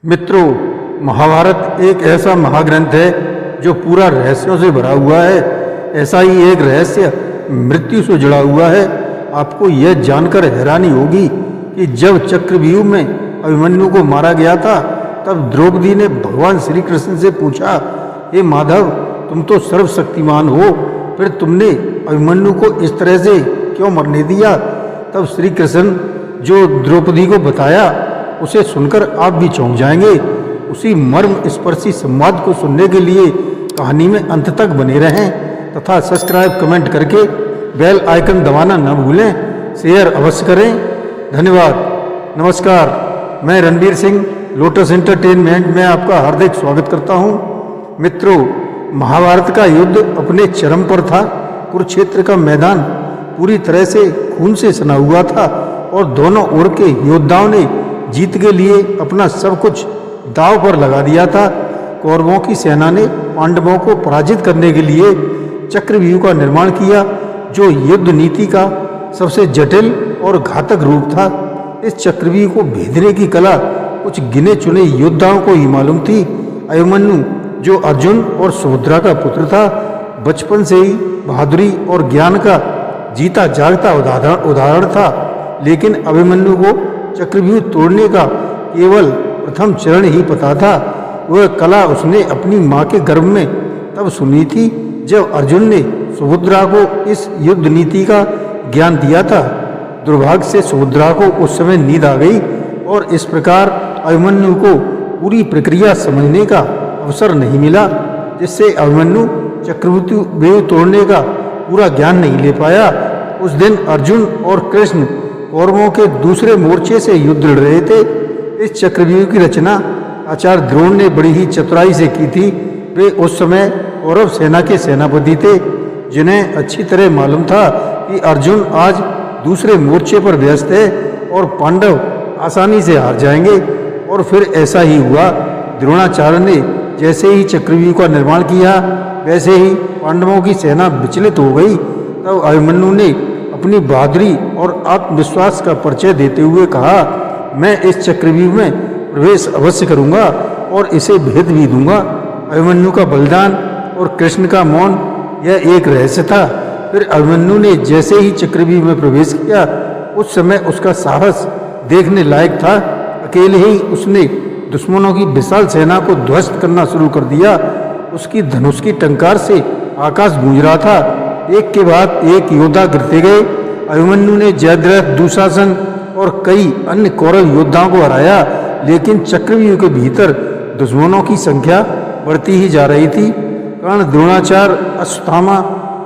मित्रों, महाभारत एक ऐसा महाग्रंथ है जो पूरा रहस्यों से भरा हुआ है। ऐसा ही एक रहस्य मृत्यु से जुड़ा हुआ है। आपको यह जानकर हैरानी होगी कि जब चक्रव्यूह में अभिमन्यु को मारा गया था, तब द्रौपदी ने भगवान श्री कृष्ण से पूछा, हे माधव, तुम तो सर्वशक्तिमान हो, फिर तुमने अभिमन्यु को इस तरह से क्यों मरने दिया? तब श्री कृष्ण जो द्रौपदी को बताया, उसे सुनकर आप भी चौंक जाएंगे। उसी मर्म स्पर्शी संवाद को सुनने के लिए कहानी में अंत तक बने रहें तथा सब्सक्राइब कमेंट करके बेल आइकन दबाना न भूलें। शेयर अवश्य करें। धन्यवाद। नमस्कार, मैं रणबीर सिंह लोटस एंटरटेनमेंट में आपका हार्दिक स्वागत करता हूं। मित्रों, महाभारत का युद्ध अपने चरम पर था। कुरुक्षेत्र का मैदान पूरी तरह से खून से सना हुआ था और दोनों ओर के योद्धाओं ने जीत के लिए अपना सब कुछ दांव पर लगा दिया था। कौरवों की सेना ने पांडवों को पराजित करने के लिए चक्रव्यूह का निर्माण किया, जो युद्ध नीति का सबसे जटिल और घातक रूप था। इस चक्रव्यूह को भेदने की कला कुछ गिने चुने योद्धाओं को ही मालूम थी। अभिमन्यु, जो अर्जुन और सुभद्रा का पुत्र था, बचपन से ही बहादुरी और ज्ञान का जीता जागता उदाहरण था। लेकिन अभिमन्यु को चक्रव्यूह तोड़ने का केवल प्रथम चरण ही पता था। वह कला उसने अपनी माँ के गर्भ में तब सुनी थी, जब अर्जुन ने सुभद्रा को इस युद्ध नीति का ज्ञान दिया था। दुर्भाग्य से सुभद्रा को उस समय नींद आ गई और इस प्रकार अभिमन्यु को पूरी प्रक्रिया समझने का अवसर नहीं मिला, जिससे अभिमन्यु चक्रव्यूह तोड़ने का पूरा ज्ञान नहीं ले पाया। उस दिन अर्जुन और कृष्ण कौरवों के दूसरे मोर्चे से युद्ध लड़ रहे थे। इस चक्रव्यूह की रचना आचार्य द्रोण ने बड़ी ही चतुराई से की थी। वे उस समय कौरव सेना के सेनापति थे, जिन्हें अच्छी तरह मालूम था कि अर्जुन आज दूसरे मोर्चे पर व्यस्त है और पांडव आसानी से हार जाएंगे। और फिर ऐसा ही हुआ। द्रोणाचार्य ने जैसे ही चक्रव्यूह का निर्माण किया, वैसे ही पांडवों की सेना विचलित हो गई। तब अभिमन्यु ने अपनी बहादुरी और आत्मविश्वास का परिचय देते हुए कहा, मैं इस चक्रव्यूह में प्रवेश अवश्य करूंगा और इसे भेद भी दूंगा। अभिमन्यु का बलिदान और कृष्ण का मौन, यह एक रहस्य था। फिर अभिमन्यु ने जैसे ही चक्रव्यूह में प्रवेश किया, उस समय उसका साहस देखने लायक था। अकेले ही उसने दुश्मनों की विशाल सेना को ध्वस्त करना शुरू कर दिया। उसकी धनुष की टंकार से आकाश गूंज रहा था। एक के बाद एक योद्धा गिरते गए। अभिमन्यु ने जयद्रथ, दुशासन और कई अन्य कौरव योद्धाओं को हराया, लेकिन चक्रव्यूह के भीतर दुश्मनों की संख्या बढ़ती ही जा रही थी। कर्ण, द्रोणाचार्य, अश्वत्थामा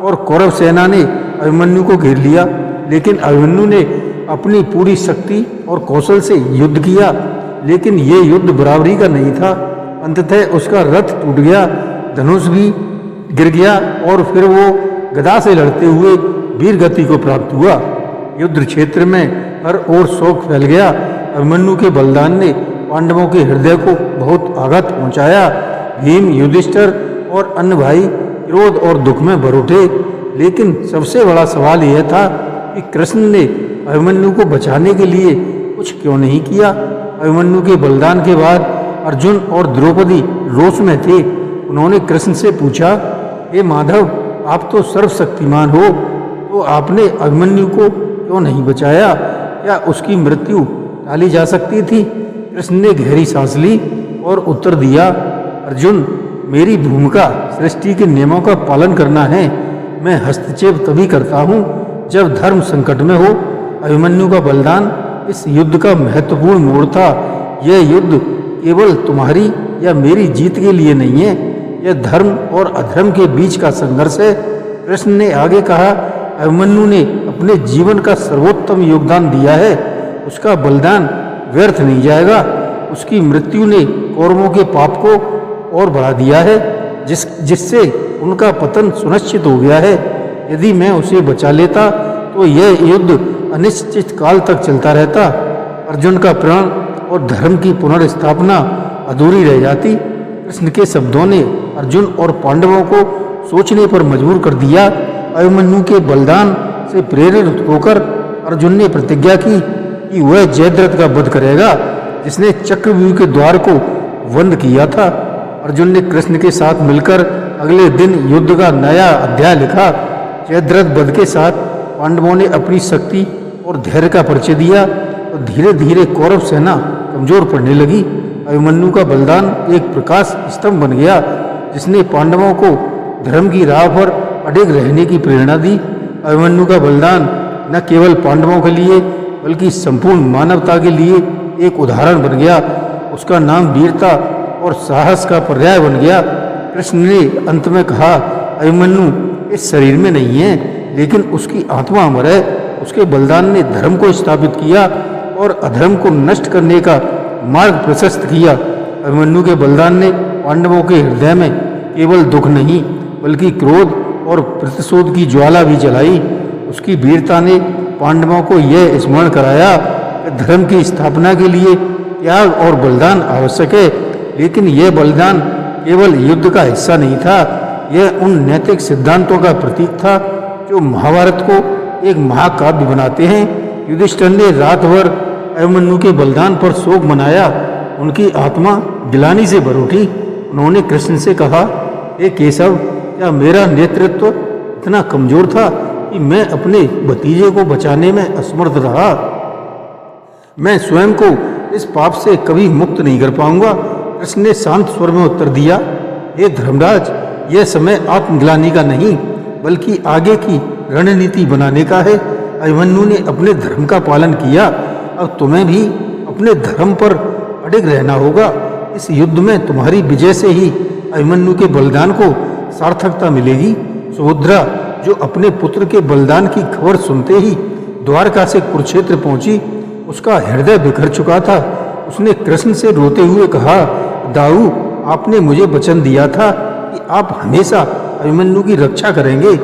और कौरव सेना ने अभिमन्यु को घेर लिया, लेकिन अभिमन्यु ने अपनी पूरी शक्ति और कौशल से युद्ध किया। लेकिन ये युद्ध बराबरी का नहीं था। अंततः उसका रथ टूट गया, धनुष भी गिर गया और फिर वो गदा से लड़ते हुए वीर गति को प्राप्त हुआ। युद्ध क्षेत्र में हर ओर शोक फैल गया। अभिमन्यु के बलिदान ने पांडवों के हृदय को बहुत आघात पहुंचाया। भीम, युधिष्ठिर और अन्य भाई क्रोध और दुख में भर उठे। लेकिन सबसे बड़ा सवाल यह था कि कृष्ण ने अभिमन्यु को बचाने के लिए कुछ क्यों नहीं किया। अभिमन्यु के बलिदान के बाद अर्जुन और द्रौपदी रोष में थे। उन्होंने कृष्ण से पूछा, हे माधव, आप तो सर्वशक्तिमान हो, तो आपने अभिमन्यु को क्यों नहीं बचाया? क्या उसकी मृत्यु टाली जा सकती थी? कृष्ण ने गहरी सांस ली और उत्तर दिया, अर्जुन, मेरी भूमिका सृष्टि के नियमों का पालन करना है। मैं हस्तक्षेप तभी करता हूँ जब धर्म संकट में हो। अभिमन्यु का बलिदान इस युद्ध का महत्वपूर्ण मोड़ था। यह युद्ध केवल तुम्हारी या मेरी जीत के लिए नहीं है, यह धर्म और अधर्म के बीच का संघर्ष है। कृष्ण ने आगे कहा, अभिमन्यु ने अपने जीवन का सर्वोत्तम योगदान दिया है। उसका बलिदान व्यर्थ नहीं जाएगा। उसकी मृत्यु ने कौरवों के पाप को और बढ़ा दिया है, जिससे उनका पतन सुनिश्चित हो गया है। यदि मैं उसे बचा लेता तो यह युद्ध अनिश्चित काल तक चलता रहता। अर्जुन का प्राण और धर्म की पुनर्स्थापना अधूरी रह जाती। कृष्ण के शब्दों ने अर्जुन और पांडवों को सोचने पर मजबूर कर दिया। अभिमन्यु के बलिदान से प्रेरित होकर अर्जुन ने प्रतिज्ञा की कि वह जयद्रथ का वध करेगा जिसने चक्रव्यूह के द्वार को बंद किया था। अर्जुन ने कृष्ण के साथ मिलकर अगले दिन युद्ध का नया अध्याय लिखा। जयद्रथ वध के साथ पांडवों ने अपनी शक्ति और धैर्य का परिचय दिया और धीरे धीरे कौरव सेना कमजोर पड़ने लगी। अभिमन्यु का बलिदान एक प्रकाश स्तंभ बन गया, जिसने पांडवों को धर्म की राह पर अडिग रहने की प्रेरणा दी। अभिमन्यु का बलिदान न केवल पांडवों के लिए बल्कि संपूर्ण मानवता के लिए एक उदाहरण बन गया। उसका नाम वीरता और साहस का पर्याय बन गया। कृष्ण ने अंत में कहा, अभिमन्यु इस शरीर में नहीं है, लेकिन उसकी आत्मा अमर है। उसके बलिदान ने धर्म को स्थापित किया और अधर्म को नष्ट करने का मार्ग प्रशस्त किया। अभिमन्यु के बलिदान ने पांडवों के हृदय में केवल दुख नहीं बल्कि क्रोध और प्रतिशोध की ज्वाला भी जलाई। उसकी वीरता ने पांडवों को यह स्मरण कराया कि धर्म की स्थापना के लिए त्याग और बलिदान आवश्यक है, लेकिन यह बलिदान केवल युद्ध का हिस्सा नहीं था, यह उन नैतिक सिद्धांतों का प्रतीक था जो महाभारत को एक महाकाव्य बनाते हैं। युधिष्ठिर ने रात भर अभिमन्यु के बलिदान पर शोक मनाया। उनकी आत्मा गिलानी से भर उठी। उन्होंने कृष्ण से कहा, हे केशव, क्या मेरा नेतृत्व इतना कमजोर था कि मैं अपने भतीजे को बचाने में असमर्थ रहा? मैं स्वयं को इस पाप से कभी मुक्त नहीं कर पाऊंगा। कृष्ण ने शांत स्वर में उत्तर दिया, हे धर्मराज, यह समय आत्मग्लानि का नहीं बल्कि आगे की रणनीति बनाने का है। अभिमन्यु ने अपने धर्म का पालन किया, अब तुम्हें भी अपने धर्म पर अडिग रहना होगा। इस युद्ध में तुम्हारी विजय से ही अभिमन्यु के बलिदान को सार्थकता मिलेगी। सुभद्रा, जो अपने पुत्र के बलिदान की खबर सुनते ही द्वारका से कुरुक्षेत्र पहुंची, उसका हृदय बिखर चुका था। उसने कृष्ण से रोते हुए कहा, दाऊ, आपने मुझे वचन दिया था कि आप हमेशा अभिमन्यु की रक्षा करेंगे,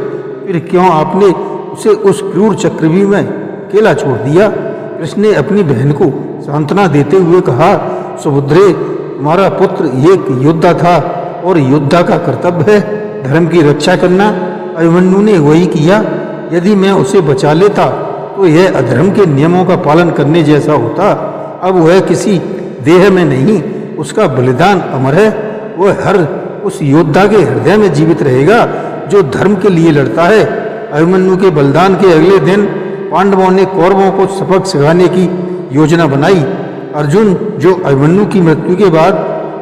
फिर क्यों आपने उसे उस क्रूर चक्रव्यूह में अकेला छोड़ दिया? कृष्ण ने अपनी बहन को सांत्वना देते हुए कहा, सुभद्रे, तुम्हारा पुत्र एक योद्धा था और योद्धा का कर्तव्य है धर्म की रक्षा करना। अभिमन्यु ने वही किया। यदि मैं उसे बचा लेता तो यह अधर्म के नियमों का पालन करने जैसा होता। अब वह किसी देह में नहीं, उसका बलिदान अमर है। वह हर उस योद्धा के हृदय में जीवित रहेगा जो धर्म के लिए लड़ता है। अभिमन्यु के बलिदान के अगले दिन पांडवों ने कौरवों को सबक सिखाने की योजना बनाई। अर्जुन, जो अभिमन्यु की मृत्यु के बाद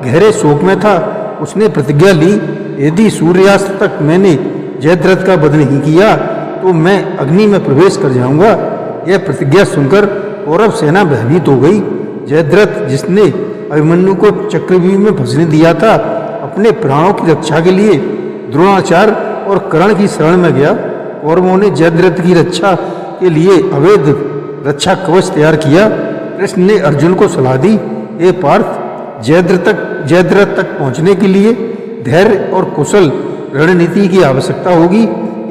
गहरे शोक में था, उसने प्रतिज्ञा ली, यदि सूर्यास्त तक मैंने जयद्रथ का वध नहीं किया तो मैं अग्नि में प्रवेश कर जाऊंगा। यह प्रतिज्ञा सुनकर कौरव सेना भयभीत हो गई। जयद्रथ, जिसने अभिमन्यु को चक्रव्यूह में फंसने दिया था, अपने प्राणों की रक्षा के लिए द्रोणाचार्य और कर्ण की शरण में गया। कौरवों ने जयद्रथ की रक्षा के लिए अवैध रक्षा कवच तैयार किया। कृष्ण ने अर्जुन को सलाह दी, हे पार्थ, जयद्रथ तक पहुंचने के लिए धैर्य और कुशल रणनीति की आवश्यकता होगी।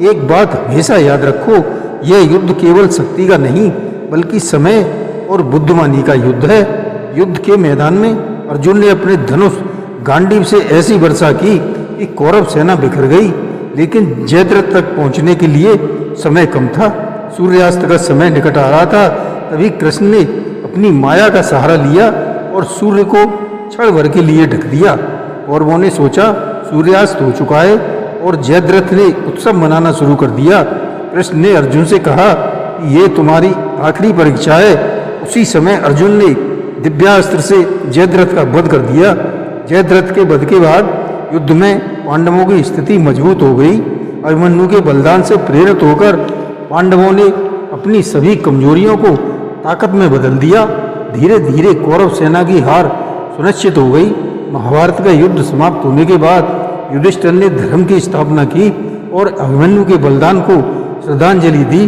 एक बात हमेशा याद रखो, यह युद्ध केवल शक्ति का नहीं बल्कि समय और बुद्धिमानी का युद्ध है। युद्ध के मैदान में अर्जुन ने अपने धनुष गांडीव से ऐसी वर्षा की कि कौरव सेना बिखर गई, लेकिन जयद्रथ तक पहुंचने के लिए समय कम था। सूर्यास्त का समय निकट आ रहा था। तभी कृष्ण ने अपनी माया का सहारा लिया और सूर्य को क्षण भर के लिए ढक दिया। कौरवों ने सोचा सूर्यास्त हो चुका है और जयद्रथ ने उत्सव मनाना शुरू कर दिया। कृष्ण ने अर्जुन से कहा कि ये तुम्हारी आखिरी परीक्षा है। उसी समय अर्जुन ने दिव्यास्त्र से जयद्रथ का वध कर दिया। जयद्रथ के वध के बाद युद्ध में पांडवों की स्थिति मजबूत हो गई। अभिमन्यु के बलिदान से प्रेरित होकर पांडवों ने अपनी सभी कमजोरियों को ताकत में बदल दिया। धीरे धीरे कौरव सेना की हार सुनिश्चित हो गई। महाभारत का युद्ध समाप्त होने के बाद युधिष्ठिर ने धर्म की स्थापना की और अभिमन्यु के बलिदान को श्रद्धांजलि दी।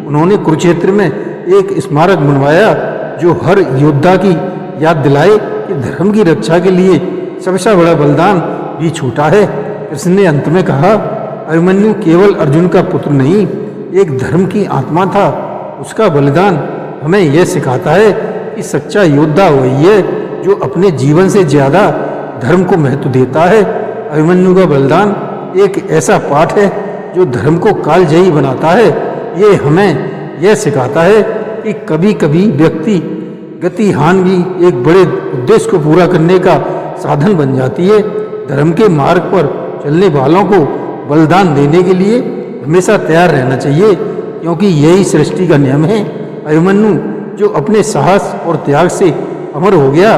उन्होंने कुरुक्षेत्र में एक स्मारक बनवाया जो हर योद्धा की याद दिलाए कि धर्म की रक्षा के लिए सबसे बड़ा बलिदान भी छोटा है। कृष्ण ने अंत में कहा, अभिमन्यु केवल अर्जुन का पुत्र नहीं, एक धर्म की आत्मा था। उसका बलिदान हमें यह सिखाता है कि सच्चा योद्धा वही है जो अपने जीवन से ज्यादा धर्म को महत्व देता है। अभिमन्यु का बलिदान एक ऐसा पाठ है जो धर्म को कालजयी बनाता है। ये हमें यह सिखाता है कि कभी कभी व्यक्ति गतिहान भी एक बड़े उद्देश्य को पूरा करने का साधन बन जाती है। धर्म के मार्ग पर चलने वालों को बलिदान देने के लिए हमेशा तैयार रहना चाहिए, क्योंकि यही सृष्टि का नियम है। अभिमन्यु जो अपने साहस और त्याग से अमर हो गया,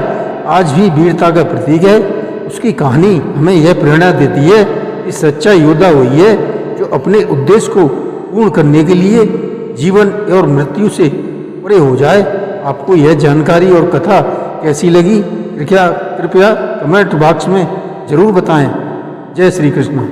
आज भी वीरता का प्रतीक है। उसकी कहानी हमें यह प्रेरणा देती है कि सच्चा योद्धा वही है जो अपने उद्देश्य को पूर्ण करने के लिए जीवन और मृत्यु से परे हो जाए। आपको यह जानकारी और कथा कैसी लगी, कृपया कमेंट बॉक्स में ज़रूर बताएं। जय श्री कृष्ण।